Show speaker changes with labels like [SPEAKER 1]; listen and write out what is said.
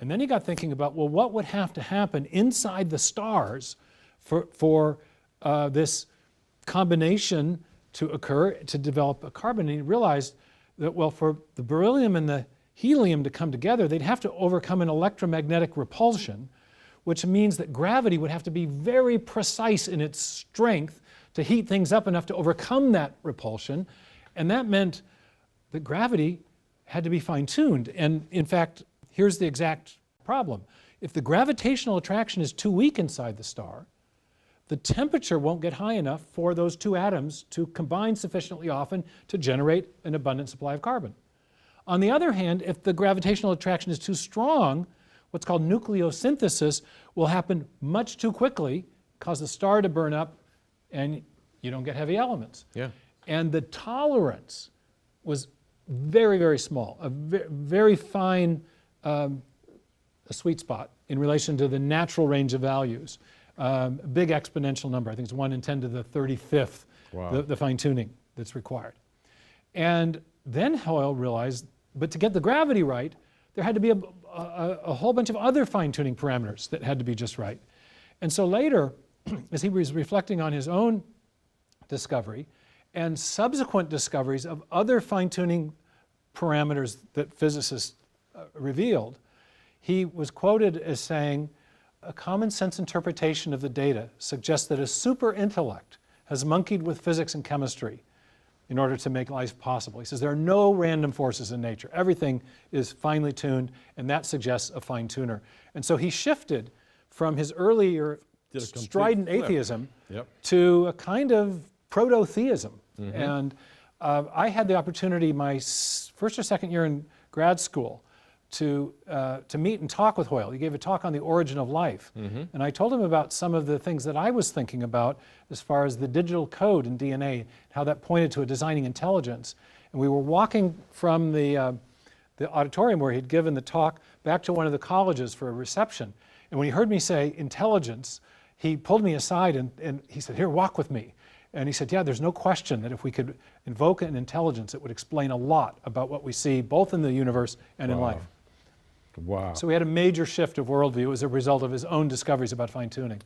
[SPEAKER 1] And then he got thinking about, well, what would have to happen inside the stars for this combination to occur, to develop a carbon? And he realized that, well, for the beryllium and the helium to come together, they'd have to overcome an electromagnetic repulsion, which means that gravity would have to be very precise in its strength to heat things up enough to overcome that repulsion. And that meant that gravity had to be fine-tuned. And in fact, here's the exact problem. If the gravitational attraction is too weak inside the star, the temperature won't get high enough for those two atoms to combine sufficiently often to generate an abundant supply of carbon. On the other hand, if the gravitational attraction is too strong, what's called nucleosynthesis will happen much too quickly, cause the star to burn up, and you don't get heavy elements.
[SPEAKER 2] Yeah.
[SPEAKER 1] And the tolerance was very, very small, a very fine a sweet spot in relation to the natural range of values. A big exponential number, I think it's 1 in 10 to the 35th,
[SPEAKER 2] Wow.
[SPEAKER 1] the fine-tuning that's required. And then Hoyle realized, but to get the gravity right, there had to be a whole bunch of other fine-tuning parameters that had to be just right. And so later, as he was reflecting on his own discovery and subsequent discoveries of other fine-tuning parameters that physicists revealed, he was quoted as saying, "A common sense interpretation of the data suggests that a super intellect has monkeyed with physics and chemistry in order to make life possible." He says there are no random forces in nature. Everything is finely tuned, and that suggests a fine tuner. And so he shifted from his earlier
[SPEAKER 2] Did a complete
[SPEAKER 1] strident
[SPEAKER 2] flip.
[SPEAKER 1] atheism
[SPEAKER 2] Yep.
[SPEAKER 1] to a kind of proto-theism. And I had the opportunity my first or second year in grad school to meet and talk with Hoyle. He gave a talk on the origin of life. And I told him about some of the things that I was thinking about as far as the digital code in DNA, how that pointed to a designing intelligence. And we were walking from the auditorium where he'd given the talk back to one of the colleges for a reception. And when he heard me say intelligence, he pulled me aside and he said, "Here, walk with me." And he said, "Yeah, there's no question that if we could invoke an intelligence, it would explain a lot about what we see both in the universe and in
[SPEAKER 2] Wow.
[SPEAKER 1] life."
[SPEAKER 2] Wow.
[SPEAKER 1] So we had a major shift of worldview as a result of his own discoveries about fine-tuning.